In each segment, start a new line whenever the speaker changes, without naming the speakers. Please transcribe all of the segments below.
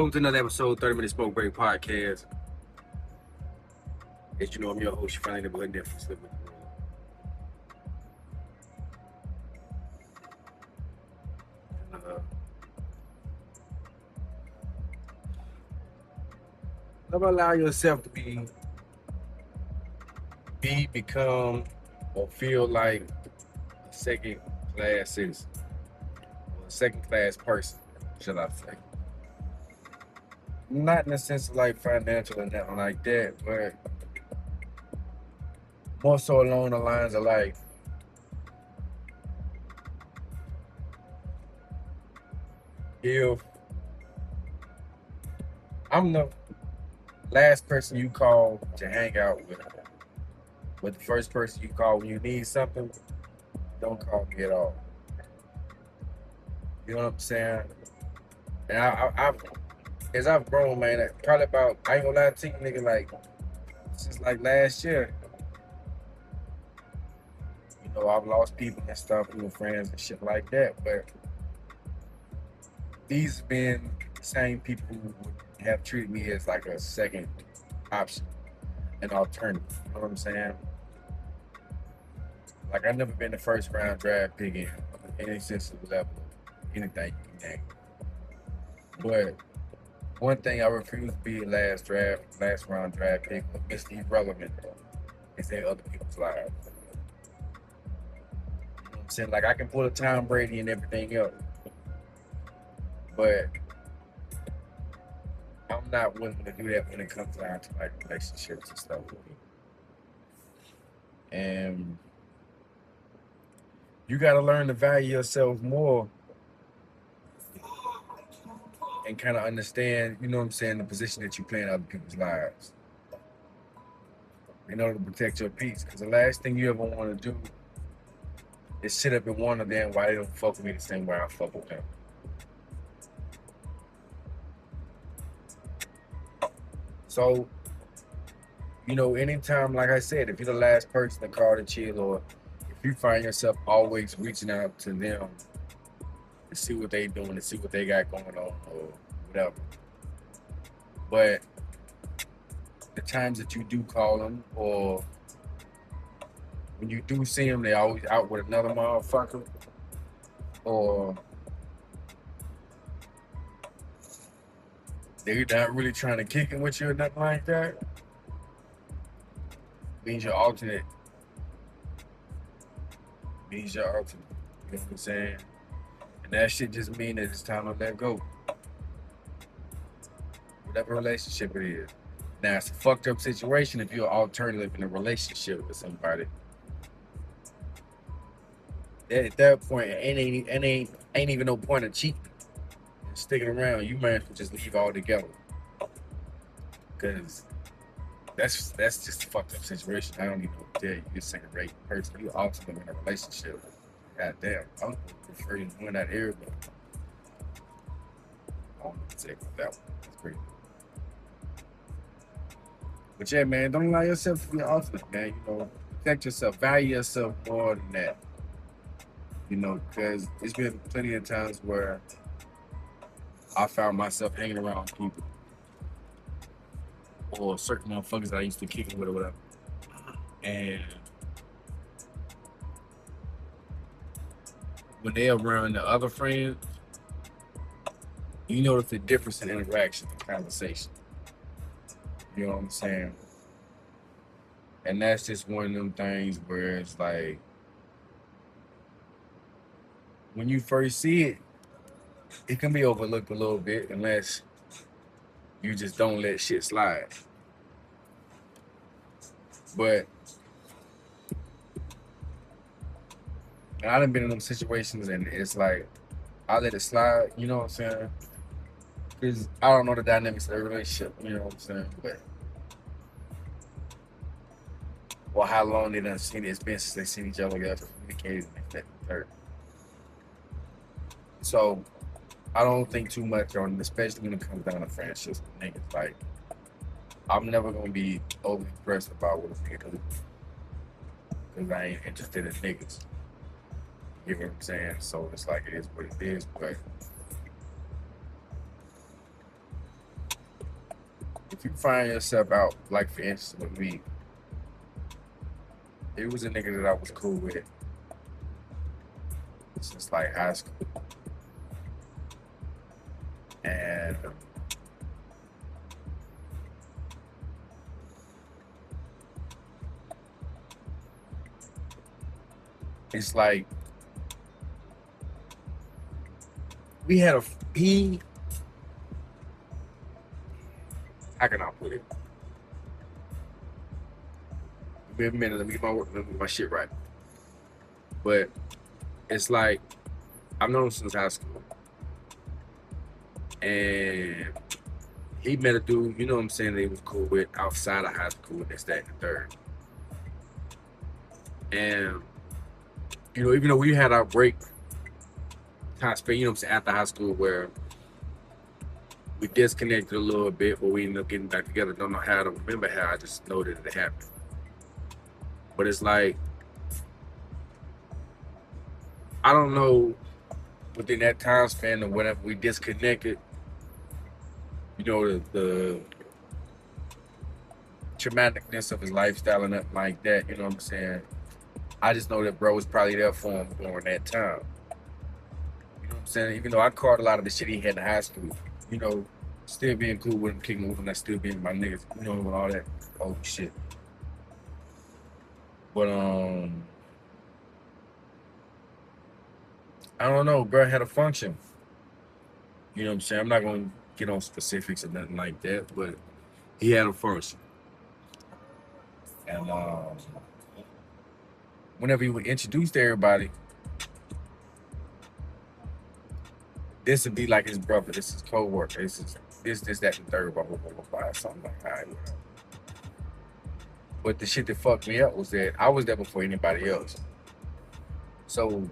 Welcome to another episode of 30 Minute Smoke Break Podcast. As you know, I'm your host, your friendly neighborhood nephew, Slim with the Roller. Never allow yourself to become, or feel like a second class citizen, or a second class person, should I say. Not in the sense of like financial and nothing like that, but more so along the lines of like, if I'm the last person you call to hang out with, but the first person you call when you need something, don't call me at all. You know what I'm saying? And I've as I've grown, man, probably about, I ain't gonna lie to you, nigga, like since like last year, I've lost people and stuff, friends and shit like that. But these have been the same people who would have treated me as like a second option, an alternative. You know what I'm saying? Like I've never been the first round draft pick in any sense of level, anything you can name. But one thing I refuse to be a last round draft pick, or Mr. Irrelevant, is in other people's lives. You know what I'm saying? Like I can pull a Tom Brady and everything else, but I'm not willing to do that when it comes down to like relationships and stuff with me. And you gotta learn to value yourself more and kind of understand, the position that you play in other people's lives in order to protect your peace. Because the last thing you ever want to do is sit up and wonder then why they don't fuck with me the same way I fuck with them. So, anytime, like I said, if you're the last person to call to chill, or if you find yourself always reaching out to them to see what they doing, to see what they got going on, or whatever. But the times that you do call them, or when you do see them, they always out with another motherfucker, or they're not really trying to kick it with you or nothing like that, means you're alternate. Means you're alternate. You know what I'm saying? And that shit just mean that it's time to let go. Whatever relationship it is. Now, it's a fucked up situation if you're an alternative in a relationship with somebody. At that point, ain't even no point of cheating and sticking around. You might as well just leave altogether. Because that's just a fucked up situation. I don't even know what to tell you. You're a second rate person. You're ultimately in a relationship. Goddamn. I don't prefer you doing that here, but I don't know what to say about that one. That's crazy. But yeah, man, don't allow yourself to be ultimate, man. Protect yourself, value yourself more than that. Because there's been plenty of times where I found myself hanging around people or certain motherfuckers that I used to kick it with or whatever. And when they're around the other friends, you notice the difference in interaction and conversation. You know what I'm saying? And that's just one of them things where it's like, when you first see it, it can be overlooked a little bit unless you just don't let shit slide. But I done been in them situations and it's like, I let it slide, you know what I'm saying? Because I don't know the dynamics of the relationship, you know what I'm saying? But, or how long they done seen it. It's been since they seen each other, guys, communicated and that and third. So, I don't think too much on it, especially when it comes down to friendships with niggas. Like, I'm never gonna be overly impressed about what a nigga do, because I ain't interested in niggas. You know what I'm saying? So it's like it is what it is. But if you find yourself out, like for instance with me, it was a nigga that I was cool with since like high school, and it's like we had a he. How can I put it? Give me a minute. Let me get my shit right. But it's like I've known him since high school, and he met a dude. You know what I'm saying? That he was cool with outside of high school, and this, that, and the third. And you know, even though we had our break time spent, you know what I'm saying, after high school, where we disconnected a little bit, but we ended up getting back together. Don't know how to remember how. I just know that it happened. But it's like I don't know within that time span or whatever we disconnected. You know the traumaticness of his lifestyle and nothing like that. You know what I'm saying? I just know that bro was probably there for him during that time. You know what I'm saying? Even though I caught a lot of the shit he had in high school, you know, still being cool with him, kicking with him, that still being my niggas, you know, and all that old shit. But I don't know, bro had a function. You know what I'm saying? I'm not gonna get on specifics or nothing like that, but he had a function. And whenever he would introduce to everybody, this would be like his brother, this is co-worker, this, that, and third, blah, blah, blah, blah, blah, something like that. But the shit that fucked me up was that I was there before anybody else. So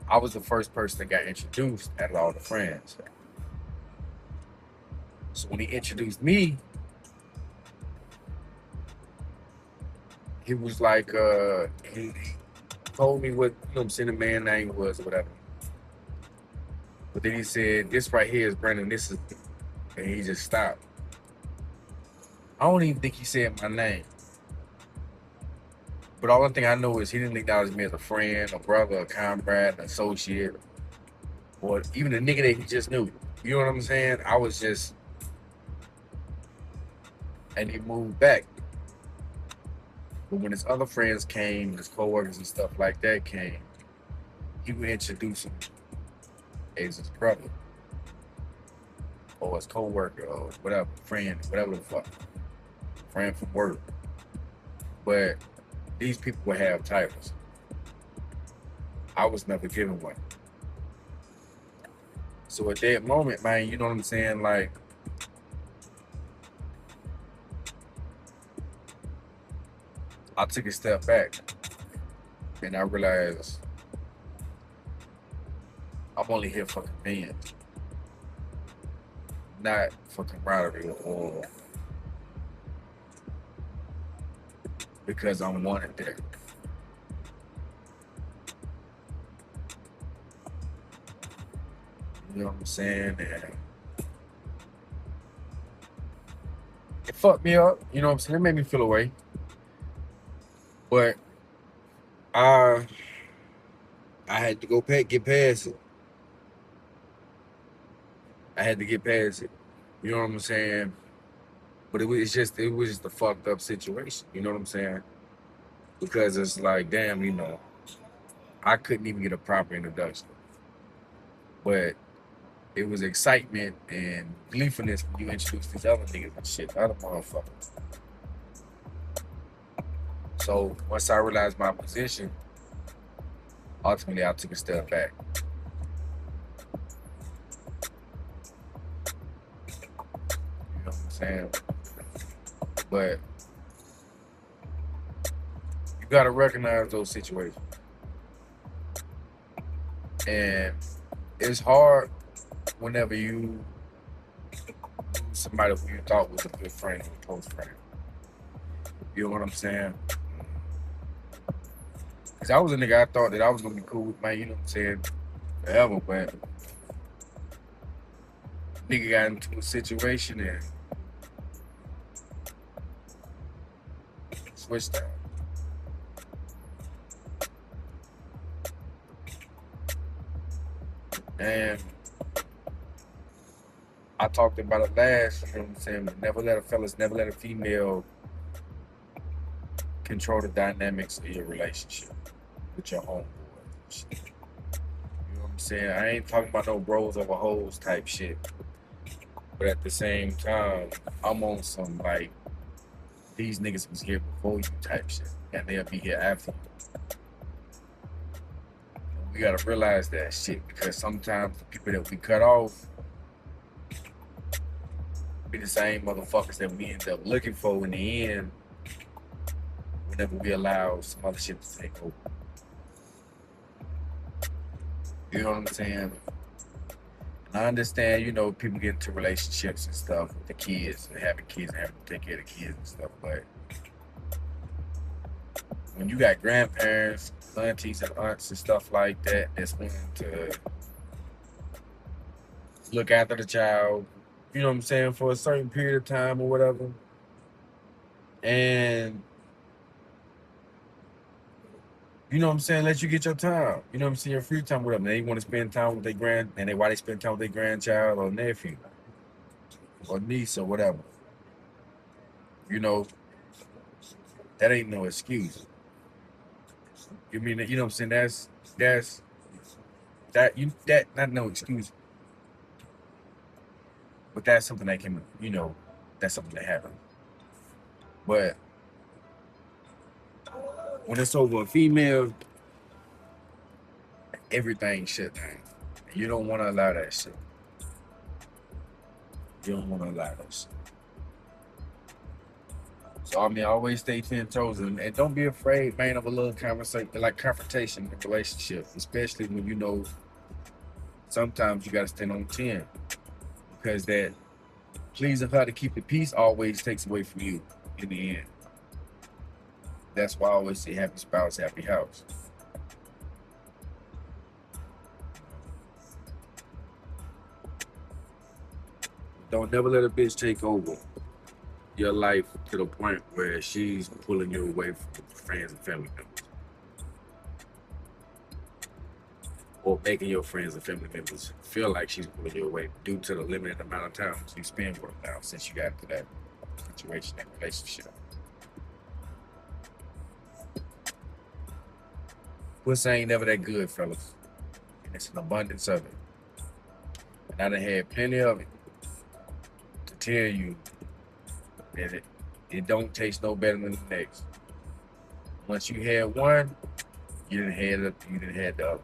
I was the first person that got introduced out of all the friends. So when he introduced me, he was like, he told me what, you know what I'm saying, the man name was or whatever. But then he said, this right here is Brandon, this is, and he just stopped. I don't even think he said my name. But all the thing I know is he didn't acknowledge me as a friend, a brother, a comrade, an associate, or even a nigga that he just knew. You know what I'm saying? I was just, and he moved back. But when his other friends came, his coworkers and stuff like that came, he would introduce him as his brother, or his coworker, or whatever, friend, whatever the fuck, friend from work. But these people would have titles. I was never given one. So at that moment, man, you know what I'm saying? Like, I took a step back and I realized I'm only here for convenience, not for camaraderie or because I'm wanted there. You know what I'm saying? And it fucked me up. You know what I'm saying? It made me feel away. But I had to get past it. I had to get past it. You know what I'm saying? But it was just a fucked up situation. You know what I'm saying? Because it's like, damn, you know, I couldn't even get a proper introduction. But it was excitement and gleefulness when you introduce these other niggas and shit, other motherfuckers. So once I realized my position, ultimately I took a step back. You know what I'm saying? But you gotta recognize those situations. And it's hard whenever you lose somebody who you thought was a good friend or a close friend. You know what I'm saying? Because I was a nigga I thought that I was gonna be cool with, man, you know what I'm saying, forever, but nigga got into a situation and switched up. And I talked about it last, you know what I'm saying? But never let a female control the dynamics of your relationship with your homeboy. You know what I'm saying? I ain't talking about no bros over hoes type shit. But at the same time, I'm on some like these niggas was here before you type shit. And they'll be here after you. And we gotta realize that shit because sometimes the people that we cut off be the same motherfuckers that we end up looking for in the end whenever we allow some other shit to take over. You know what I'm saying? And I understand, you know, people get into relationships and stuff with the kids and having kids and having to take care of the kids and stuff, but when you got grandparents, aunties and aunts and stuff like that that's willing to look after the child, you know what I'm saying, for a certain period of time or whatever, and you know what I'm saying, let you get your time. You know what I'm saying, your free time with them. They want to spend time with why they spend time with their grandchild or nephew or niece or whatever. You know, that ain't no excuse. You mean, you know what I'm saying? That not no excuse, but that's something that can, you know, that's something that happens. But when it's over a female, everything shut down. You don't want to allow that shit. You don't want to allow that shit. So I mean, always stay 10 toes and don't be afraid, man, of a little conversation, like confrontation in a relationship, especially when you know sometimes you got to stand on 10 because that pleasing her to keep the peace always takes away from you in the end. That's why I always say happy spouse, happy house. Don't never let a bitch take over your life to the point where she's pulling you away from friends and family members. Or making your friends and family members feel like she's pulling you away due to the limited amount of time you spend with her now since you got into that situation, that relationship. Pussy ain't never that good, fellas. And it's an abundance of it. And I done had plenty of it to tell you that it don't taste no better than the next. Once you had one, you didn't have the other.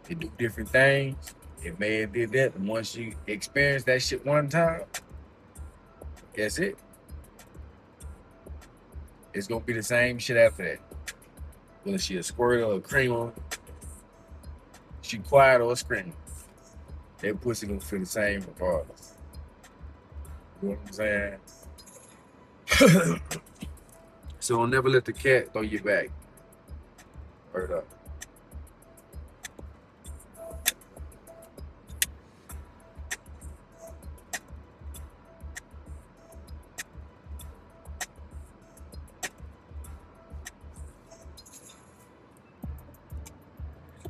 They do different things. It may have did that, and once you experience that shit one time, that's it. It's gonna be the same shit after that. Whether she a squirt or a creamer, she quiet or screaming, that pussy gonna feel the same regardless. You know what I'm saying? So don't never let the cat throw you back. Word up.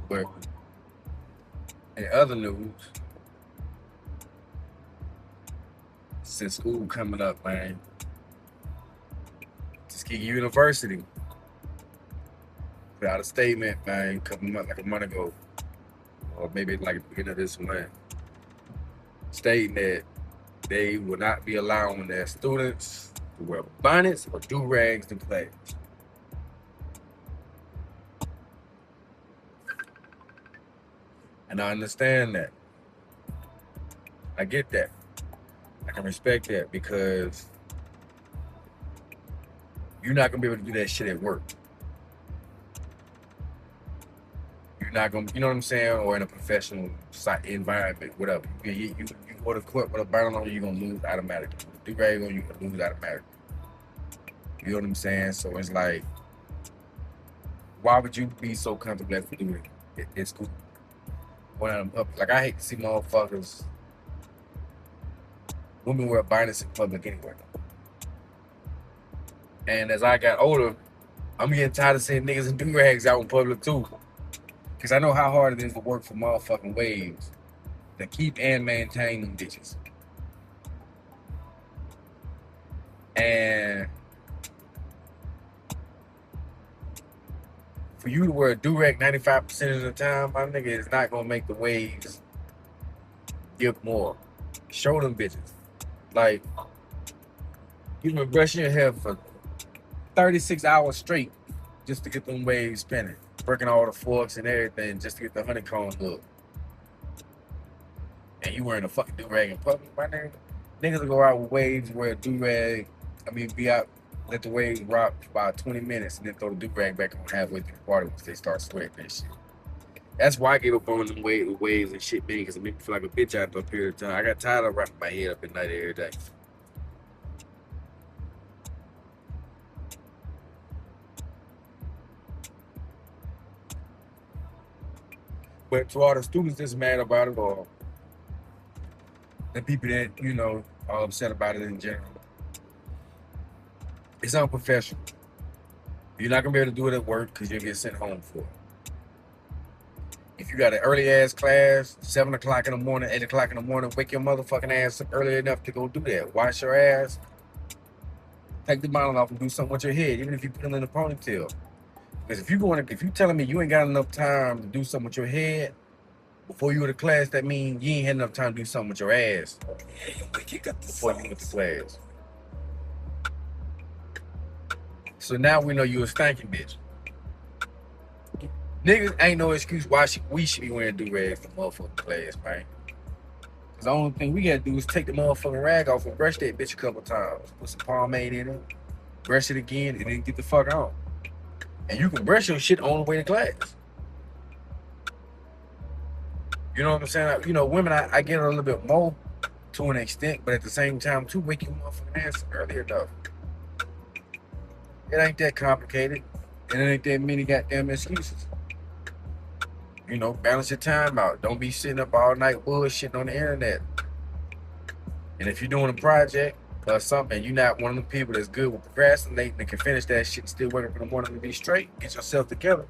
But in other news, since school coming up, man, Tuskegee University put out a statement, man, like a month ago, or maybe like at the beginning of this month, stating that they will not be allowing their students to wear bonnets or do-rags in class. And I understand that. I get that. I can respect that because you're not gonna be able to do that shit at work. You're not gonna, you know what I'm saying, or in a professional environment, whatever. You go to court with a bonnet on, you're gonna lose automatically. Do rag on, you can lose automatically. You know what I'm saying? So it's like, why would you be so comfortable after doing it? It's cool. One of them public. Like I hate to see motherfuckers. Women wear bonnets in public anyway. And as I got older, I'm getting tired of seeing niggas in do-rags out in public too. Cause I know how hard it is to work for motherfucking waves to keep and maintain them bitches. And for you to wear a do-rag 95% of the time, my nigga is not gonna make the waves give more. Show them bitches. Like, you've been brushing your hair for 36 hours straight just to get them waves spinning. Breaking all the forks and everything just to get the honeycomb look. And you wearing a fucking do-rag in public, my nigga? Niggas will go out with waves, wear a do-rag, be out, let the waves rock for about 20 minutes and then throw the do-rag back on halfway through the party once they start sweating and shit. That's why I gave up on them waves and shit, man, because it made me feel like a bitch after a period of time. I got tired of wrapping my head up at night every day. But to all the students that's mad about it, or the people that, are upset about it in general, it's unprofessional. You're not gonna be able to do it at work because you'll get sent home for it. If you got an early ass class, 7 o'clock in the morning, 8 o'clock in the morning, wake your motherfucking ass up early enough to go do that. Wash your ass, take the bonnet off and do something with your head, even if you put it in a ponytail. Because if you telling me you ain't got enough time to do something with your head before you go to class, that means you ain't had enough time to do something with your ass before you went to class. So now we know you a stanky bitch. Niggas ain't no excuse why we should be wearing do-rags for motherfucking class, man. Cause the only thing we gotta do is take the motherfucking rag off and brush that bitch a couple times. Put some pomade in it, brush it again, and then get the fuck on. And you can brush your shit on the way to class. You know what I'm saying? Women, I get a little bit more to an extent, but at the same time, too, wake your motherfucking ass up early enough. It ain't that complicated, and it ain't that many goddamn excuses. Balance your time out. Don't be sitting up all night bullshitting on the internet. And if you're doing a project or something, and you're not one of the people that's good with procrastinating and can finish that shit and still working for the morning to be straight, get yourself together.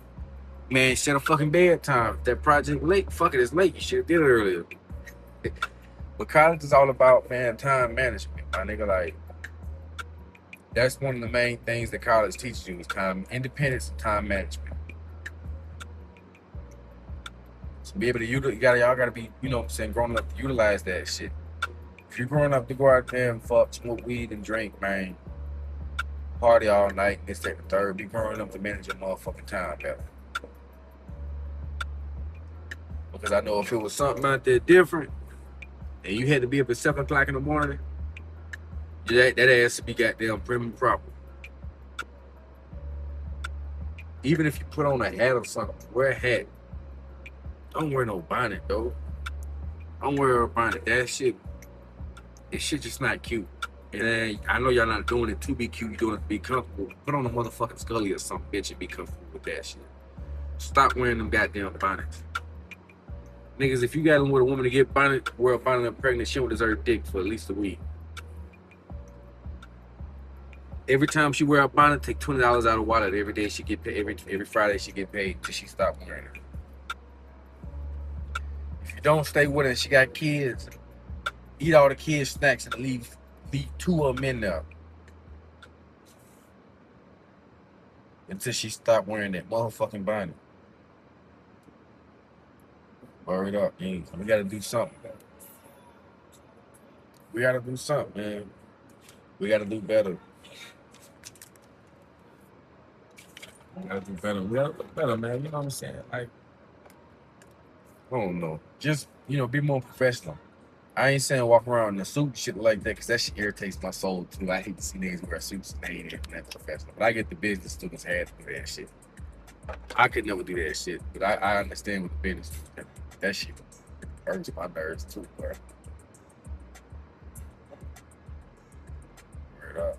Man, set a fucking bedtime. If that project late, fuck it, it's late. You should have did it earlier. But college is all about, man, time management. My nigga, like, that's one of the main things that college teaches you is time independence and time management. So be able to y'all gotta be, grown up to utilize that shit. If you're growing up to go out there and fuck, smoke weed and drink, man, party all night, this, that, and the third, be growing up to manage your motherfucking time better. Because I know if it was something out there different, and you had to be up at 7 o'clock in the morning, that ass to be goddamn prim and proper. Even if you put on a hat or something, wear a hat. Don't wear no bonnet, though. Don't wear a bonnet. That shit just not cute. And I know y'all not doing it to be cute, you're doing it to be comfortable. Put on a motherfucking Scully or something, bitch, and be comfortable with that shit. Stop wearing them goddamn bonnets. Niggas, if you got them with a woman to wear a bonnet and pregnant, she don't deserve dick for at least a week. Every time she wear a bonnet, take $20 out of the wallet. Every day she get paid. Every Friday she get paid till she stop wearing it. If you don't stay with her, she got kids. Eat all the kids' snacks and leave 2 of them in there until she stop wearing that motherfucking bonnet. Word up, man. We gotta do something. We gotta do something, man. We gotta do better. We gotta do better. We gotta do better, man. You know what I'm saying? Like, I don't know. Just, be more professional. I ain't saying walk around in a suit shit like that, because that shit irritates my soul too. I hate to see niggas wear suits and they ain't even that professional. But I get the business students had to do that shit. I could never do that shit, but I understand what the business students do. That shit hurts my nerves too, bro. Word up.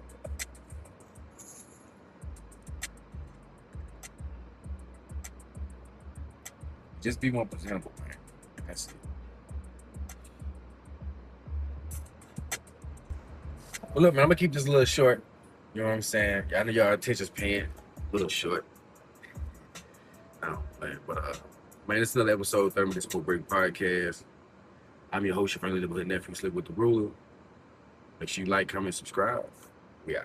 Just be more presentable, man. That's it. Well, look, man, I'm gonna keep this a little short. You know what I'm saying? I know y'all attention span a little short. No, man, but man, it's another episode of 30 Minutes Smoke Break Podcast. I'm your host, your friendly neighborhood nephew, Slip with the Ruler. Make sure you like, comment, subscribe. Yeah.